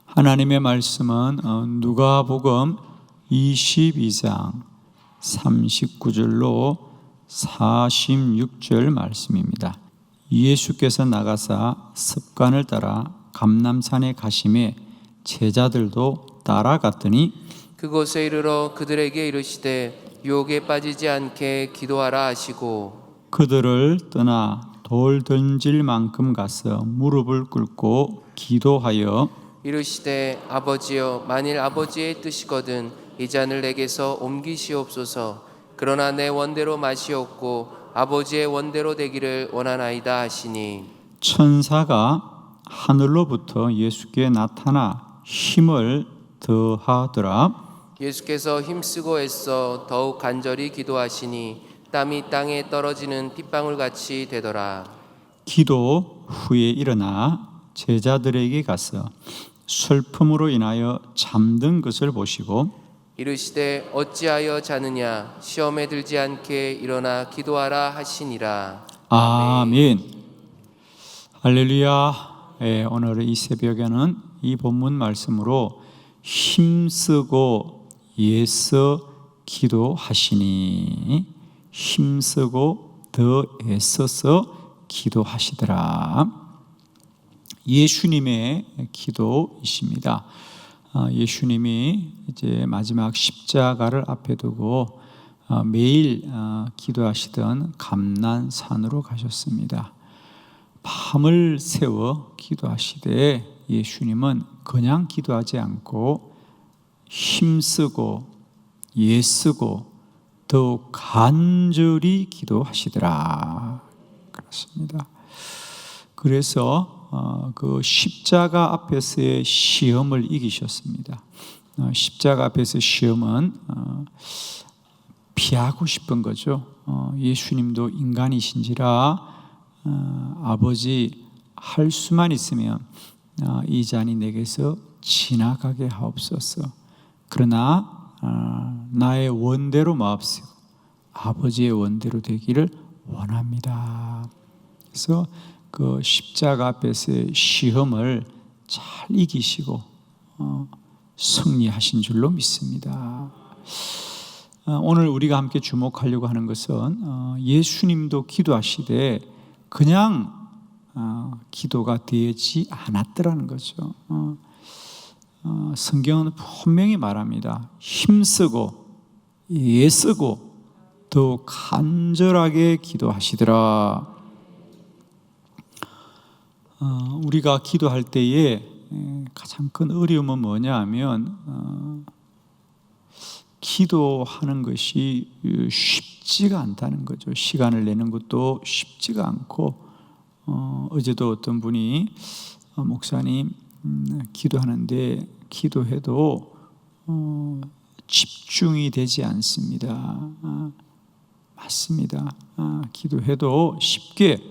하나님의 말씀은 누가복음 22장 39절로 46절 말씀입니다. 예수께서 나가사 습관을 따라 감람산에 가심에 제자들도 따라갔더니 그곳에 이르러 그들에게 이르시되 유혹에 빠지지 않게 기도하라 하시고 그들을 떠나 돌 던질 만큼 가서 무릎을 꿇고 기도하여 이르시되 아버지여, 만일 아버지의 뜻이거든 이 잔을 내게서 옮기시옵소서. 그러나 내 원대로 마시옵고 아버지의 원대로 되기를 원하나이다 하시니 천사가 하늘로부터 예수께 나타나 힘을 더하더라. 예수께서 힘쓰고 애써 더욱 간절히 기도하시니 땀이 땅에 떨어지는 핏방울같이 되더라. 기도 후에 일어나 제자들에게 가서 슬픔으로 인하여 잠든 것을 보시고 이르시되 어찌하여 자느냐, 시험에 들지 않게 일어나 기도하라 하시니라. 아멘. 할렐루야. 오늘 이 새벽에는 이 본문 말씀으로 힘쓰고 애써 기도하시니, 힘쓰고 더 애써서 기도하시더라. 예수님의 기도이십니다. 예수님이 이제 마지막 십자가를 앞에 두고 매일 기도하시던 감난산으로 가셨습니다. 밤을 새워 기도하시되 예수님은 그냥 기도하지 않고 힘쓰고 애쓰고 더욱 간절히 기도하시더라. 그렇습니다. 그래서 그 십자가 앞에서의 시험을 이기셨습니다. 십자가 앞에서 시험은 피하고 싶은 거죠. 예수님도 인간이신지라 아버지 할 수만 있으면 이 잔이 내게서 지나가게 하옵소서. 그러나 나의 원대로 마옵시고 아버지의 원대로 되기를 원합니다. 그래서 그 십자가 앞에서의 시험을 잘 이기시고 승리하신 줄로 믿습니다. 오늘 우리가 함께 주목하려고 하는 것은 예수님도 기도하시되 그냥 기도가 되지 않았더라는 거죠. 성경은 분명히 말합니다. 힘쓰고 애쓰고 더 간절하게 기도하시더라. 우리가 기도할 때에 가장 큰 어려움은 뭐냐 하면 기도하는 것이 쉽지가 않다는 거죠. 시간을 내는 것도 쉽지가 않고 어제도 어떤 분이 목사님 기도하는데 기도해도 집중이 되지 않습니다. 맞습니다. 기도해도 쉽게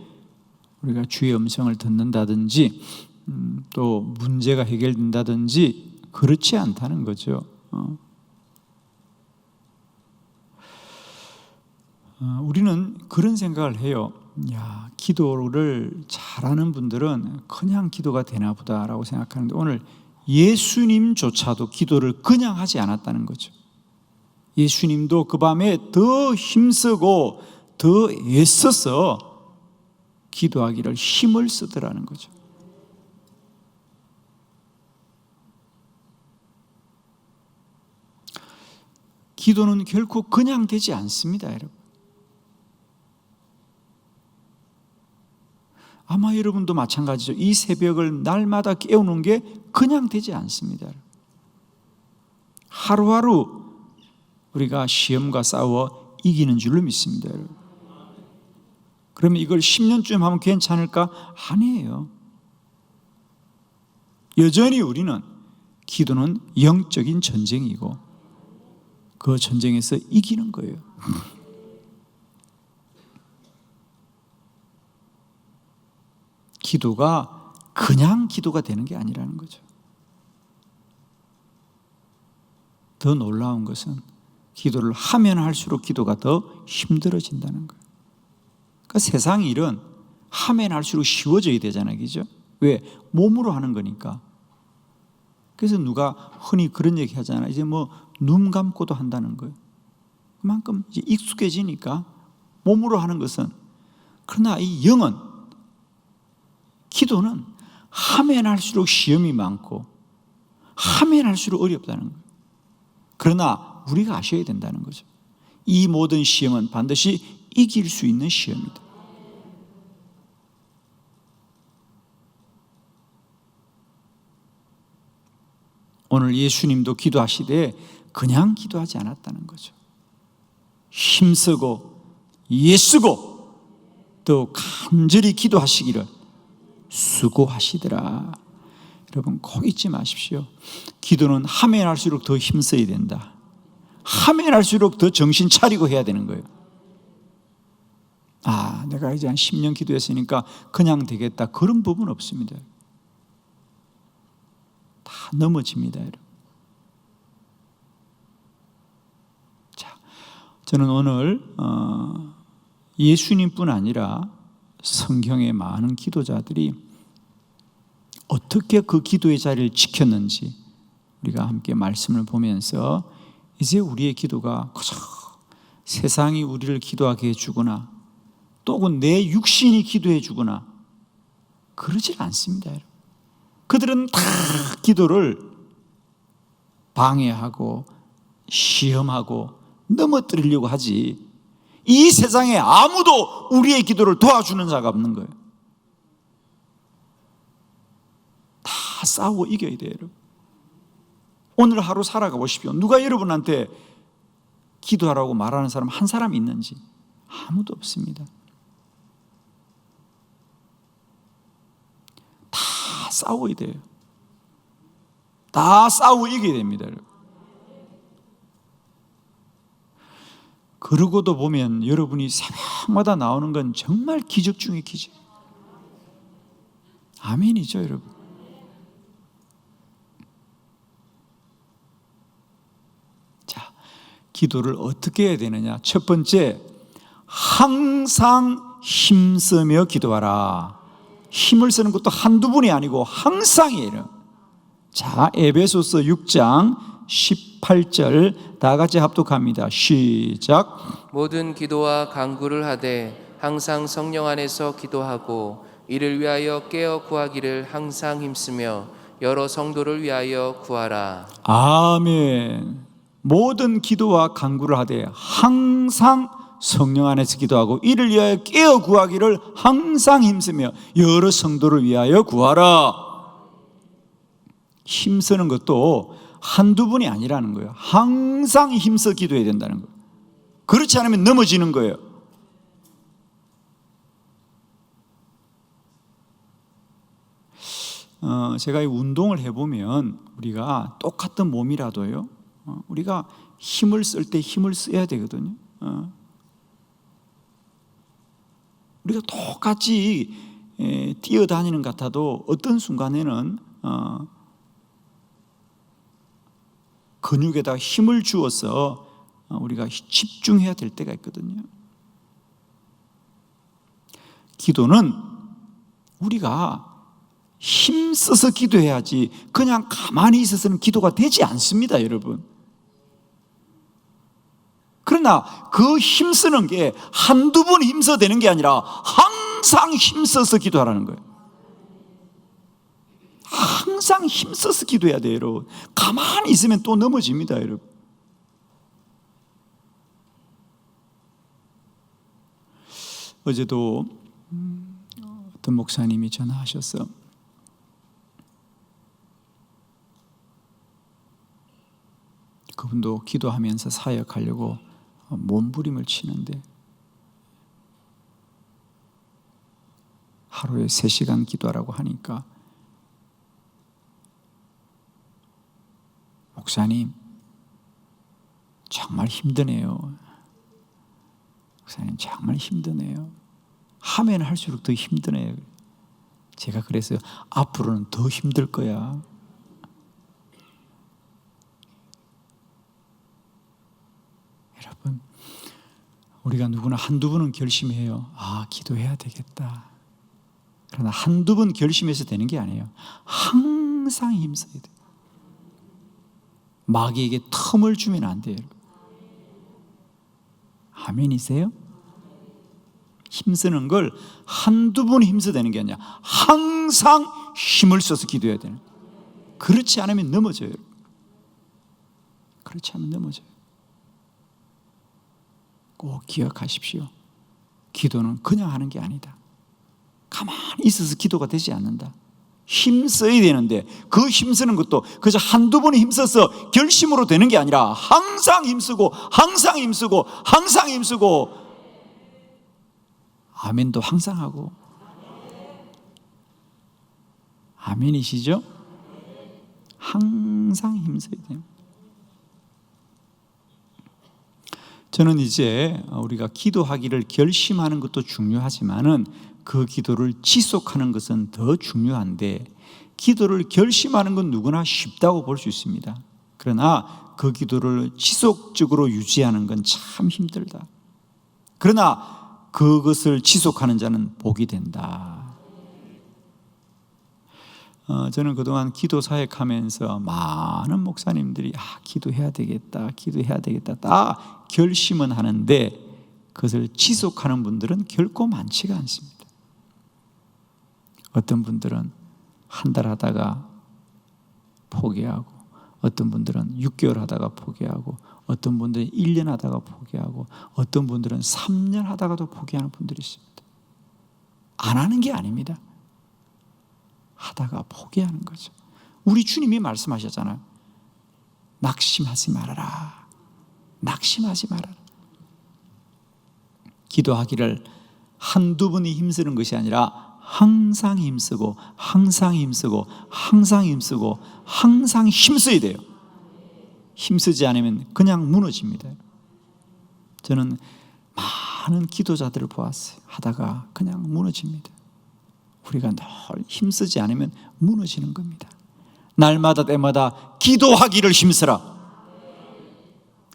우리가 주의 음성을 듣는다든지 또 문제가 해결된다든지 그렇지 않다는 거죠. 우리는 그런 생각을 해요. 야, 기도를 잘하는 분들은 그냥 기도가 되나 보다라고 생각하는데 오늘 예수님조차도 기도를 그냥 하지 않았다는 거죠. 예수님도 그 밤에 더 힘쓰고 더 애써서 기도하기를 힘을 쓰더라는 거죠. 기도는 결코 그냥 되지 않습니다, 여러분. 아마 여러분도 마찬가지죠. 이 새벽을 날마다 깨우는 게 그냥 되지 않습니다. 하루하루 우리가 시험과 싸워 이기는 줄로 믿습니다, 여러분. 그러면 이걸 10년쯤 하면 괜찮을까? 아니에요. 여전히 우리는 기도는 영적인 전쟁이고 그 전쟁에서 이기는 거예요. 기도가 그냥 기도가 되는 게 아니라는 거죠. 더 놀라운 것은 기도를 하면 할수록 기도가 더 힘들어진다는 거예요. 그러니까 세상 일은 하면 할수록 쉬워져야 되잖아요. 그죠? 왜? 몸으로 하는 거니까. 그래서 누가 흔히 그런 얘기 하잖아요. 이제 뭐 눈 감고도 한다는 거예요. 그만큼 이제 익숙해지니까 몸으로 하는 것은. 그러나 이 영은, 기도는 하면 할수록 시험이 많고 하면 할수록 어렵다는 거예요. 그러나 우리가 아셔야 된다는 거죠. 이 모든 시험은 반드시 이길 수 있는 시험이다. 오늘 예수님도 기도하시되 그냥 기도하지 않았다는 거죠. 힘쓰고 애쓰고 또 간절히 기도하시기를 수고하시더라. 여러분 꼭 잊지 마십시오. 기도는 하면 할수록 더 힘써야 된다. 하면 할수록 더 정신 차리고 해야 되는 거예요. 아, 내가 이제 한 10년 기도했으니까 그냥 되겠다. 그런 부분 없습니다. 다 넘어집니다, 여러분. 자, 저는 오늘 예수님뿐 아니라 성경의 많은 기도자들이 어떻게 그 기도의 자리를 지켰는지 우리가 함께 말씀을 보면서 이제 우리의 기도가 그저 세상이 우리를 기도하게 해주거나 또 내 육신이 기도해 주거나 그러질 않습니다. 그들은 다 기도를 방해하고 시험하고 넘어뜨리려고 하지, 이 세상에 아무도 우리의 기도를 도와주는 자가 없는 거예요. 다 싸워 이겨야 돼요, 여러분. 오늘 하루 살아가 보십시오. 누가 여러분한테 기도하라고 말하는 사람 한 사람 있는지? 아무도 없습니다. 다 싸워야 돼요. 다 싸워 이겨야 됩니다, 여러분. 그러고도 보면 여러분이 새벽마다 나오는 건 정말 기적 중의 기적. 아멘이죠, 여러분. 자, 기도를 어떻게 해야 되느냐? 첫 번째, 항상 힘쓰며 기도하라. 힘을 쓰는 것도 한두 분이 아니고 항상이에요. 자, 에베소서 6장 18절 다 같이 합독합니다. 시작. 모든 기도와 간구를 하되 항상 성령 안에서 기도하고 이를 위하여 깨어 구하기를 항상 힘쓰며 여러 성도를 위하여 구하라. 아멘. 모든 기도와 간구를 하되 항상 성령 안에서 기도하고 이를 위하여 깨어 구하기를 항상 힘쓰며 여러 성도를 위하여 구하라. 힘쓰는 것도 한두 분이 아니라는 거예요. 항상 힘써 기도해야 된다는 거예요. 그렇지 않으면 넘어지는 거예요. 제가 이 운동을 해보면 우리가 똑같은 몸이라도요, 우리가 힘을 쓸 때 힘을 써야 되거든요. 우리가 똑같이 뛰어다니는 것 같아도 어떤 순간에는 근육에다 힘을 주어서 우리가 집중해야 될 때가 있거든요. 기도는 우리가 힘써서 기도해야지 그냥 가만히 있어서는 기도가 되지 않습니다, 여러분. 그러나 그 힘쓰는 게 한두 번 힘써 되는 게 아니라 항상 힘써서 기도하라는 거예요. 항상 힘써서 기도해야 돼요, 여러분. 가만히 있으면 또 넘어집니다, 여러분. 어제도 어떤 목사님이 전화하셔서 그분도 기도하면서 사역하려고 몸부림을 치는데 하루에 3시간 기도하라고 하니까 목사님 정말 힘드네요. 목사님 정말 힘드네요. 하면 할수록 더 힘드네요. 제가 그래서 앞으로는 더 힘들 거야. 여러분, 우리가 누구나 한두 번은 결심해요. 아, 기도해야 되겠다. 그러나 한두 번 결심해서 되는 게 아니에요. 항상 힘써야 돼요. 마귀에게 틈을 주면 안 돼요. 아멘이세요? 힘쓰는 걸 한두 번 힘써대는 게 아니라 항상 힘을 써서 기도해야 되는 거예요. 그렇지 않으면 넘어져요. 그렇지 않으면 넘어져요. 꼭 기억하십시오. 기도는 그냥 하는 게 아니다. 가만히 있어서 기도가 되지 않는다. 힘써야 되는데 그 힘쓰는 것도 그저 한두 번에 힘써서 결심으로 되는 게 아니라 항상 힘쓰고 항상 힘쓰고 항상 힘쓰고 아멘도 항상 하고. 아멘이시죠? 항상 힘써야 돼요. 저는 이제 우리가 기도하기를 결심하는 것도 중요하지만은 그 기도를 지속하는 것은 더 중요한데, 기도를 결심하는 건 누구나 쉽다고 볼 수 있습니다. 그러나 그 기도를 지속적으로 유지하는 건 참 힘들다. 그러나 그것을 지속하는 자는 복이 된다. 저는 그동안 기도 사역하면서 많은 목사님들이 기도해야 되겠다, 기도해야 되겠다 다 결심은 하는데 그것을 지속하는 분들은 결코 많지가 않습니다. 어떤 분들은 한 달 하다가 포기하고, 어떤 분들은 6개월 하다가 포기하고, 어떤 분들은 1년 하다가 포기하고, 어떤 분들은 3년 하다가도 포기하는 분들이 있습니다. 안 하는 게 아닙니다. 하다가 포기하는 거죠. 우리 주님이 말씀하셨잖아요. 낙심하지 말아라. 낙심하지 말아라. 기도하기를 한두 번이 힘쓰는 것이 아니라 항상 힘쓰고 항상 힘쓰고 항상 힘쓰고 항상 힘써야 돼요. 힘쓰지 않으면 그냥 무너집니다. 저는 많은 기도자들을 보았어요. 하다가 그냥 무너집니다. 우리가 늘 힘쓰지 않으면 무너지는 겁니다. 날마다 때마다 기도하기를 힘쓰라.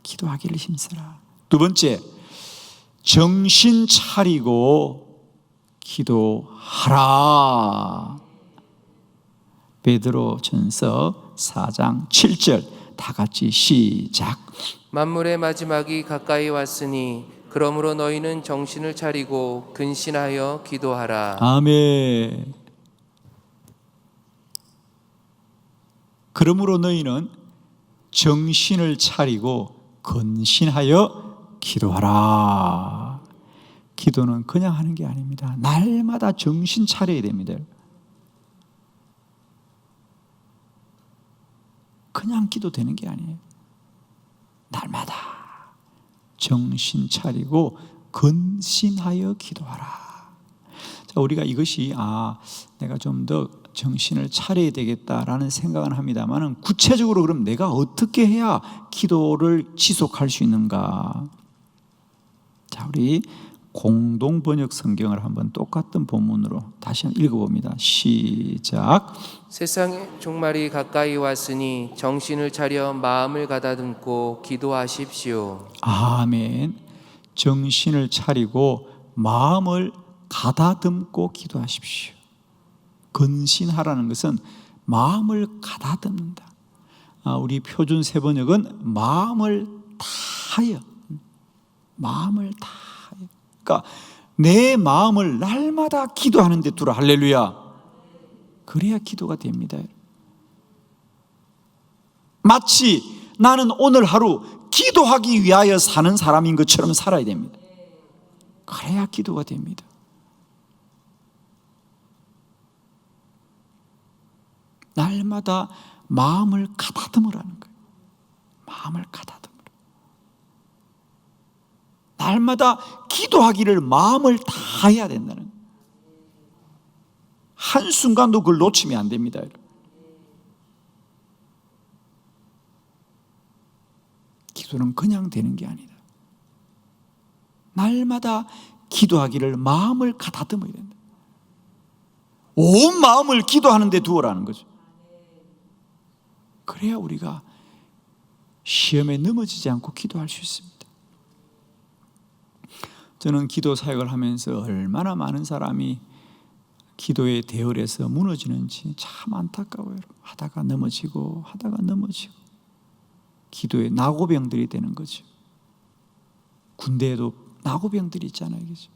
기도하기를 힘쓰라. 두 번째, 정신 차리고 기도하라. 베드로전서 4장 7절 다 같이 시작. 만물의 마지막이 가까이 왔으니 그러므로 너희는 정신을 차리고 근신하여 기도하라. 아멘. 그러므로 너희는 정신을 차리고 근신하여 기도하라. 기도는 그냥 하는 게 아닙니다. 날마다 정신 차려야 됩니다. 그냥 기도되는 게 아니에요. 날마다 정신 차리고 근신하여 기도하라. 자, 우리가 이것이 내가 좀 더 정신을 차려야 되겠다라는 생각은 합니다만, 구체적으로 그럼 내가 어떻게 해야 기도를 지속할 수 있는가? 자, 우리 공동 번역 성경을 한번 똑같은 본문으로 다시 한번 읽어봅니다. 시작. 세상의 종말이 가까이 왔으니 정신을 차려 마음을 가다듬고 기도하십시오. 아멘. 정신을 차리고 마음을 가다듬고 기도하십시오. 근신하라는 것은 마음을 가다듬는다. 우리 표준 세번역은 마음을 다하여. 마음을 다하여. 그러니까 내 마음을 날마다 기도하는 데 두라. 할렐루야. 그래야 기도가 됩니다. 마치 나는 오늘 하루 기도하기 위하여 사는 사람인 것처럼 살아야 됩니다. 그래야 기도가 됩니다. 날마다 마음을 가다듬으라는 거예요. 마음을 가다듬으라. 날마다 기도하기를 마음을 다해야 된다는 거예요. 한순간도 그걸 놓치면 안 됩니다. 기도는 그냥 되는 게 아니다. 날마다 기도하기를 마음을 가다듬어야 된다. 온 마음을 기도하는 데 두어라는 거죠. 그래야 우리가 시험에 넘어지지 않고 기도할 수 있습니다. 저는 기도 사역을 하면서 얼마나 많은 사람이 기도에 대열해서 무너지는지 참 안타까워요. 하다가 넘어지고 하다가 넘어지고. 기도에 나고병들이 되는 거죠. 군대에도 나고병들이 있잖아요. 그죠?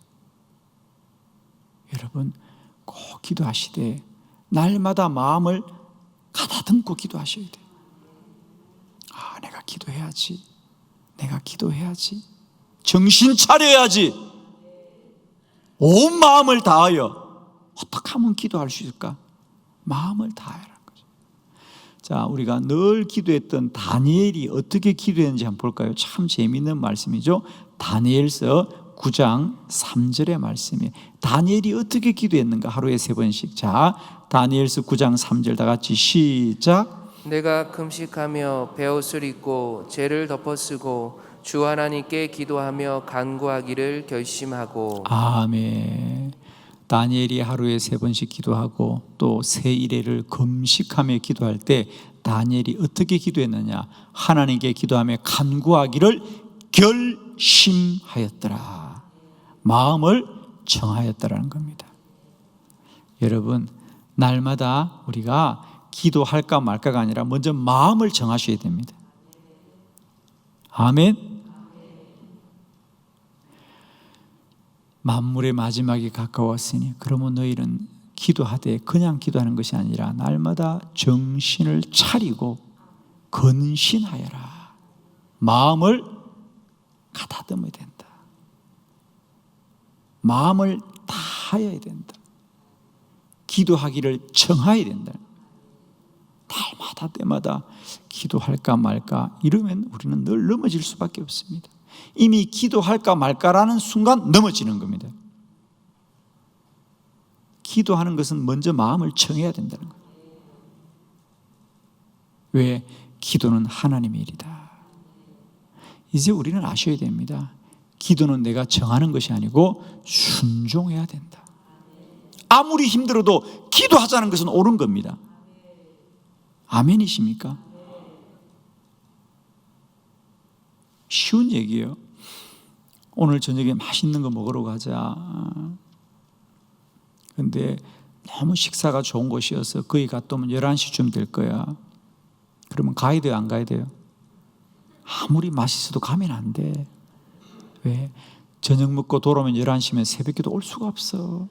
여러분 꼭 기도하시되 날마다 마음을 가다듬고 기도하셔야 돼요. 내가 기도해야지. 내가 기도해야지. 정신 차려야지. 온 마음을 다하여. 어떻게 하면 기도할 수 있을까? 마음을 다하라는 거죠. 자, 우리가 늘 기도했던 다니엘이 어떻게 기도했는지 한번 볼까요? 참 재미있는 말씀이죠. 다니엘서 9장 3절의 말씀이에요. 다니엘이 어떻게 기도했는가? 하루에 3번씩. 자, 다니엘서 9장 3절 다 같이 시작. 내가 금식하며 베옷을 입고 죄를 덮어쓰고 주 하나님께 기도하며 간구하기를 결심하고. 아멘. 다니엘이 하루에 3번씩 기도하고 또 새 이래를 금식하며 기도할 때 다니엘이 어떻게 기도했느냐? 하나님께 기도하며 간구하기를 결심하였더라. 마음을 정하였더라는 겁니다. 여러분, 날마다 우리가 기도할까 말까가 아니라 먼저 마음을 정하셔야 됩니다. 아멘. 만물의 마지막이 가까웠으니 그러면 너희는 기도하되 그냥 기도하는 것이 아니라 날마다 정신을 차리고 근신하여라. 마음을 가다듬어야 된다. 마음을 다해야 된다. 기도하기를 정해야 된다. 날마다 때마다 기도할까 말까 이러면 우리는 늘 넘어질 수밖에 없습니다. 이미 기도할까 말까라는 순간 넘어지는 겁니다. 기도하는 것은 먼저 마음을 정해야 된다는 거예요. 왜? 기도는 하나님의 일이다. 이제 우리는 아셔야 됩니다. 기도는 내가 정하는 것이 아니고 순종해야 된다. 아무리 힘들어도 기도하자는 것은 옳은 겁니다. 아멘이십니까? 쉬운 얘기예요. 오늘 저녁에 맛있는 거 먹으러 가자. 근데 너무 식사가 좋은 곳이어서 거기 갔다 오면 11시쯤 될 거야. 그러면 가야 돼요? 안 가야 돼요? 아무리 맛있어도 가면 안 돼. 왜? 저녁 먹고 돌아오면 11시면 새벽기도 올 수가 없어.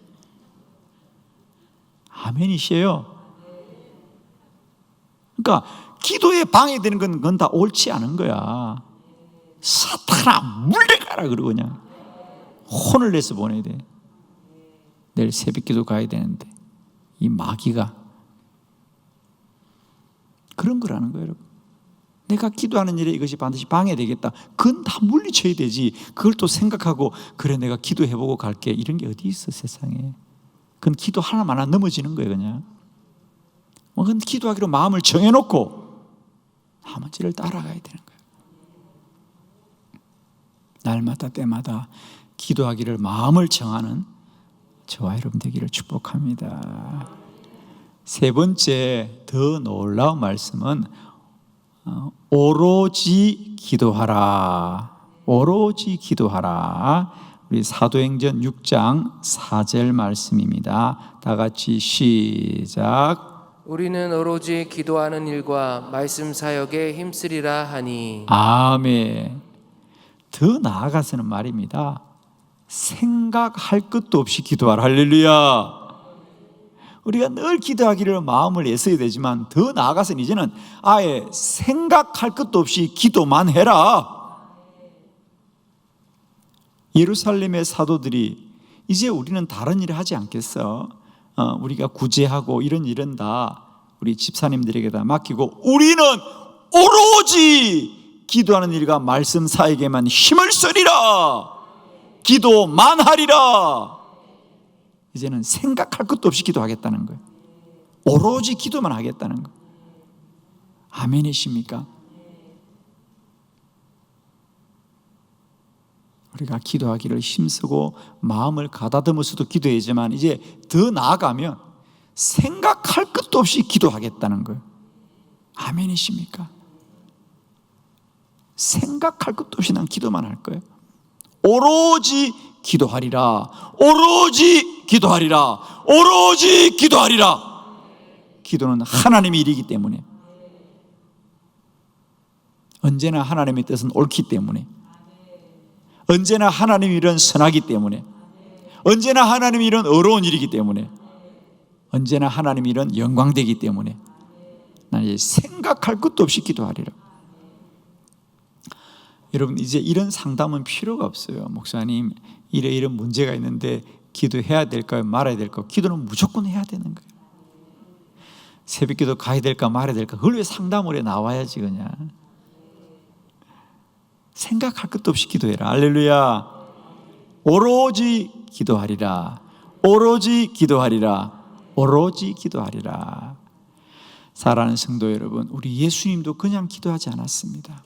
아멘이시에요. 그러니까 기도에 방해되는 건 다 옳지 않은 거야. 사탄아 물러가라 그러고 그냥 혼을 내서 보내야 돼. 내일 새벽기도 가야 되는데 이 마귀가 그런 거라는 거예요. 여러분, 내가 기도하는 일에 이것이 반드시 방해되겠다. 그건 다 물리쳐야 되지. 그걸 또 생각하고 그래 내가 기도해보고 갈게 이런 게 어디 있어 세상에. 그건 기도 하나만 넘어지는 거예요. 그냥 그건 기도하기로 마음을 정해놓고 나머지를 따라가야 되는 거예요. 날마다 때마다 기도하기를 마음을 정하는 저와 여러분 되기를 축복합니다. 세 번째 더 놀라운 말씀은 오로지 기도하라. 오로지 기도하라. 우리 사도행전 6장 4절 말씀입니다. 다 같이 시작. 우리는 오로지 기도하는 일과 말씀 사역에 힘쓰리라 하니. 아멘. 더 나아가서는 말입니다. 생각할 것도 없이 기도하라. 할렐루야. 우리가 늘 기도하기를 마음을 애써야 되지만 더 나아가서는 이제는 아예 생각할 것도 없이 기도만 해라. 예루살렘의 사도들이 이제 우리는 다른 일을 하지 않겠어. 우리가 구제하고 이런 일은 다 우리 집사님들에게 다 맡기고 우리는 오로지 기도하는 일과 말씀 사역에만 힘을 쓰리라. 기도만 하리라. 이제는 생각할 것도 없이 기도하겠다는 거예요. 오로지 기도만 하겠다는 거예요. 아멘이십니까? 우리가 기도하기를 힘쓰고 마음을 가다듬어서도 기도해야지만 이제 더 나아가면 생각할 것도 없이 기도하겠다는 거예요. 아멘이십니까? 생각할 것도 없이 난 기도만 할 거예요. 오로지 기도하리라. 오로지 기도하리라. 오로지 기도하리라. 기도는 하나님의 일이기 때문에 언제나 하나님의 뜻은 옳기 때문에, 언제나 하나님의 일은 선하기 때문에, 언제나 하나님의 일은 어려운 일이기 때문에, 언제나 하나님의 일은 영광되기 때문에 나는 이제 생각할 것도 없이 기도하리라. 여러분, 이제 이런 상담은 필요가 없어요. 목사님, 이런 문제가 있는데 기도해야 될까요? 말아야 될까요? 기도는 무조건 해야 되는 거예요. 새벽기도 가야 될까 말아야 될까? 그걸 왜 상담을 해? 나와야지 그냥. 생각할 것도 없이 기도해라. 할렐루야. 오로지 기도하리라. 오로지 기도하리라. 오로지 기도하리라. 사랑하는 성도 여러분, 우리 예수님도 그냥 기도하지 않았습니다.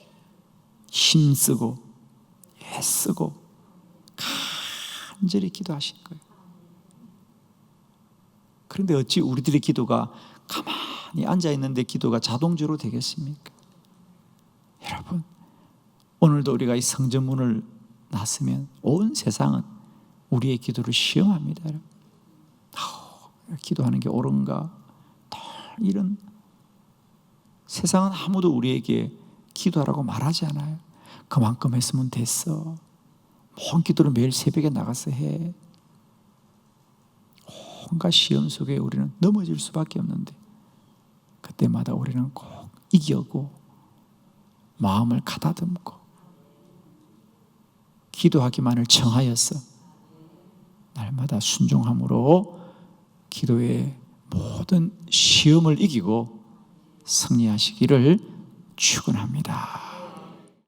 힘쓰고 애쓰고 간절히 기도하신 거예요. 그런데 어찌 우리들의 기도가 가만히 앉아있는데 기도가 자동적으로 되겠습니까? 여러분, 오늘도 우리가 이 성전문을 나서면 온 세상은 우리의 기도를 시험합니다. 기도하는 게 옳은가? 이런 세상은 아무도 우리에게 기도하라고 말하지 않아요. 그만큼 했으면 됐어. 뭔 기도를 매일 새벽에 나가서 해. 온갖 시험 속에 우리는 넘어질 수밖에 없는데 그때마다 우리는 꼭 이겨고 마음을 가다듬고 기도하기만을 정하였어. 날마다 순종함으로 기도의 모든 시험을 이기고 승리하시기를 축원합니다.